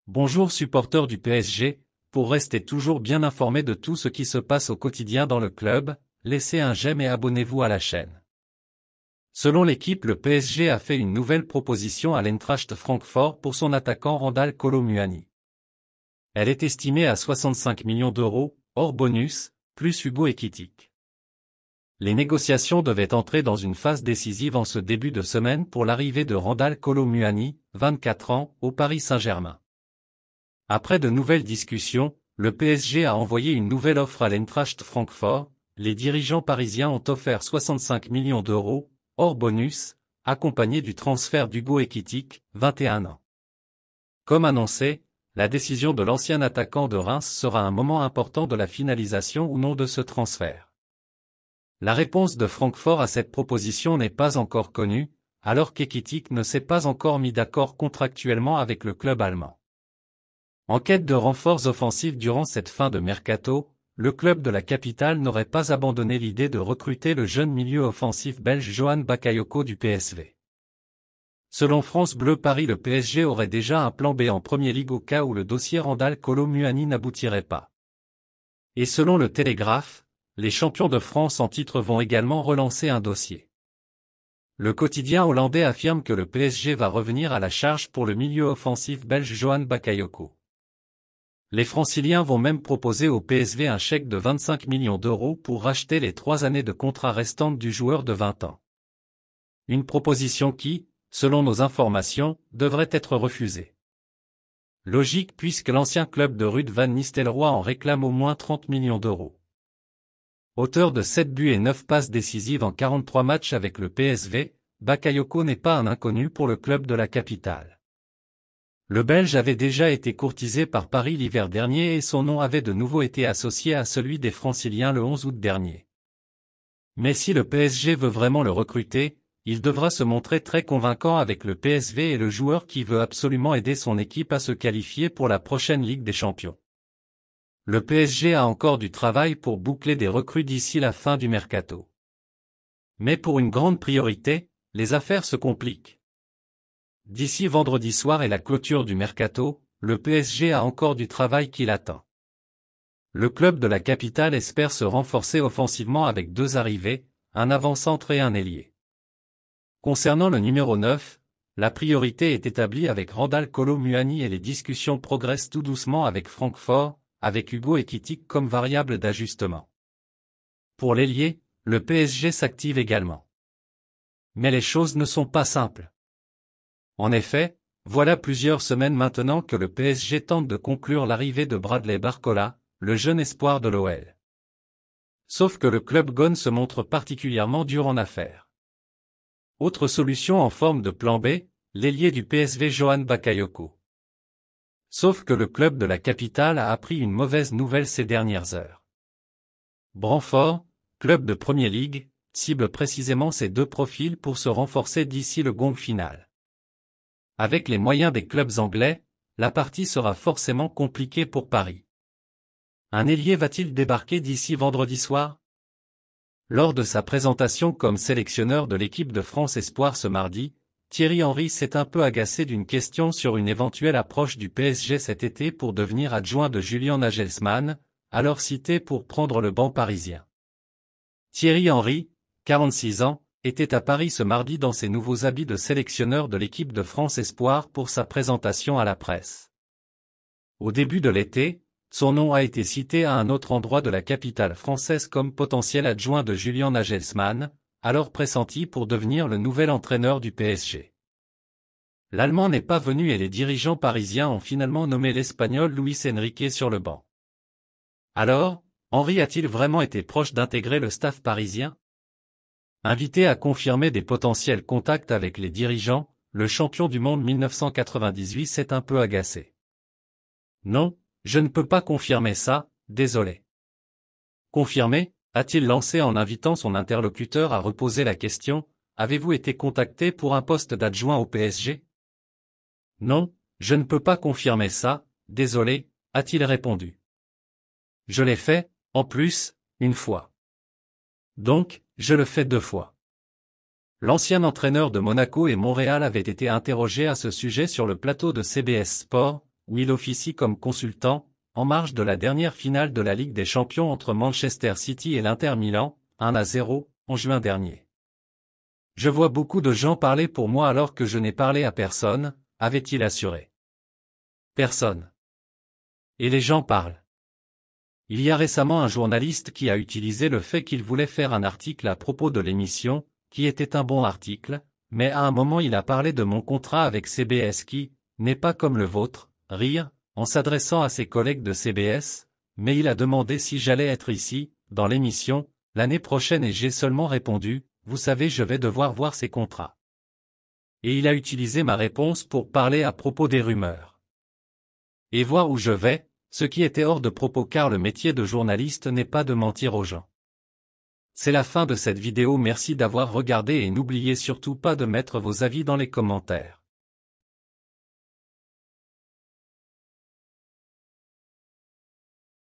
Bonjour supporters du PSG, pour rester toujours bien informé de tout ce qui se passe au quotidien dans le club, laissez un j'aime et abonnez-vous à la chaîne. Selon l'équipe, le PSG a fait une nouvelle proposition à l'Eintracht Francfort pour son attaquant Randal Kolo Muani. Elle est estimée à 65 millions d'euros, hors bonus, plus Hugo Ekitike. Les négociations devaient entrer dans une phase décisive en ce début de semaine pour l'arrivée de Randal Kolo Muani, 24 ans, au Paris Saint-Germain. Après de nouvelles discussions, le PSG a envoyé une nouvelle offre à l'Eintracht Francfort. Les dirigeants parisiens ont offert 65 millions d'euros, hors bonus, accompagné du transfert d'Hugo Ekitike, 21 ans. Comme annoncé, la décision de l'ancien attaquant de Reims sera un moment important de la finalisation ou non de ce transfert. La réponse de Francfort à cette proposition n'est pas encore connue, alors qu'Ekitike ne s'est pas encore mis d'accord contractuellement avec le club allemand. En quête de renforts offensifs durant cette fin de mercato, le club de la capitale n'aurait pas abandonné l'idée de recruter le jeune milieu offensif belge Johan Bakayoko du PSV. Selon France Bleu Paris, le PSG aurait déjà un plan B en Premier League au cas où le dossier Randal Kolo Muani n'aboutirait pas. Et selon le Télégraphe, les champions de France en titre vont également relancer un dossier. Le quotidien hollandais affirme que le PSG va revenir à la charge pour le milieu offensif belge Johan Bakayoko. Les Franciliens vont même proposer au PSV un chèque de 25 millions d'euros pour racheter les 3 années de contrat restantes du joueur de 20 ans. Une proposition qui, selon nos informations, devrait être refusée. Logique puisque l'ancien club de Ruud van Nistelrooy en réclame au moins 30 millions d'euros. Auteur de 7 buts et 9 passes décisives en 43 matchs avec le PSV, Bakayoko n'est pas un inconnu pour le club de la capitale. Le Belge avait déjà été courtisé par Paris l'hiver dernier et son nom avait de nouveau été associé à celui des Franciliens le 11 août dernier. Mais si le PSG veut vraiment le recruter, il devra se montrer très convaincant avec le PSV et le joueur qui veut absolument aider son équipe à se qualifier pour la prochaine Ligue des Champions. Le PSG a encore du travail pour boucler des recrues d'ici la fin du mercato. Mais pour une grande priorité, les affaires se compliquent. D'ici vendredi soir et la clôture du mercato, le PSG a encore du travail qui l'attend. Le club de la capitale espère se renforcer offensivement avec 2 arrivées, un avant-centre et un ailier. Concernant le numéro 9, la priorité est établie avec Randal Kolo Muani et les discussions progressent tout doucement avec Francfort, avec Hugo Ekitike comme variable d'ajustement. Pour l'ailier, le PSG s'active également. Mais les choses ne sont pas simples. En effet, voilà plusieurs semaines maintenant que le PSG tente de conclure l'arrivée de Bradley Barcola, le jeune espoir de l'OL. Sauf que le club Gone se montre particulièrement dur en affaires. Autre solution en forme de plan B, l'ailier du PSV Johan Bakayoko. Sauf que le club de la capitale a appris une mauvaise nouvelle ces dernières heures. Brentford, club de Premier League, cible précisément ces 2 profils pour se renforcer d'ici le gong final. Avec les moyens des clubs anglais, la partie sera forcément compliquée pour Paris. Un ailier va-t-il débarquer d'ici vendredi soir? Lors de sa présentation comme sélectionneur de l'équipe de France Espoir ce mardi, Thierry Henry s'est un peu agacé d'une question sur une éventuelle approche du PSG cet été pour devenir adjoint de Julian Nagelsmann, alors cité pour prendre le banc parisien. Thierry Henry, 46 ans, était à Paris ce mardi dans ses nouveaux habits de sélectionneur de l'équipe de France Espoir pour sa présentation à la presse. Au début de l'été, son nom a été cité à un autre endroit de la capitale française comme potentiel adjoint de Julian Nagelsmann, alors pressenti pour devenir le nouvel entraîneur du PSG. L'Allemand n'est pas venu et les dirigeants parisiens ont finalement nommé l'Espagnol Luis Enrique sur le banc. Alors, Henry a-t-il vraiment été proche d'intégrer le staff parisien? Invité à confirmer des potentiels contacts avec les dirigeants, le champion du monde 1998 s'est un peu agacé. Non, je ne peux pas confirmer ça, désolé. Confirmer, a-t-il lancé en invitant son interlocuteur à reposer la question, avez-vous été contacté pour un poste d'adjoint au PSG? Non, je ne peux pas confirmer ça, désolé, a-t-il répondu. Je l'ai fait, en plus, une fois. Donc, je le fais 2 fois. L'ancien entraîneur de Monaco et Montréal avait été interrogé à ce sujet sur le plateau de CBS Sport, où il officie comme consultant, en marge de la dernière finale de la Ligue des Champions entre Manchester City et l'Inter Milan, 1-0, en juin dernier. Je vois beaucoup de gens parler pour moi alors que je n'ai parlé à personne, avait-il assuré. Personne. Et les gens parlent. Il y a récemment un journaliste qui a utilisé le fait qu'il voulait faire un article à propos de l'émission, qui était un bon article, mais à un moment il a parlé de mon contrat avec CBS qui n'est pas comme le vôtre, rire, en s'adressant à ses collègues de CBS, mais il a demandé si j'allais être ici, dans l'émission, l'année prochaine et j'ai seulement répondu, vous savez je vais devoir voir ces contrats. Et il a utilisé ma réponse pour parler à propos des rumeurs. Et voir où je vais, ce qui était hors de propos car le métier de journaliste n'est pas de mentir aux gens. C'est la fin de cette vidéo, merci d'avoir regardé et n'oubliez surtout pas de mettre vos avis dans les commentaires.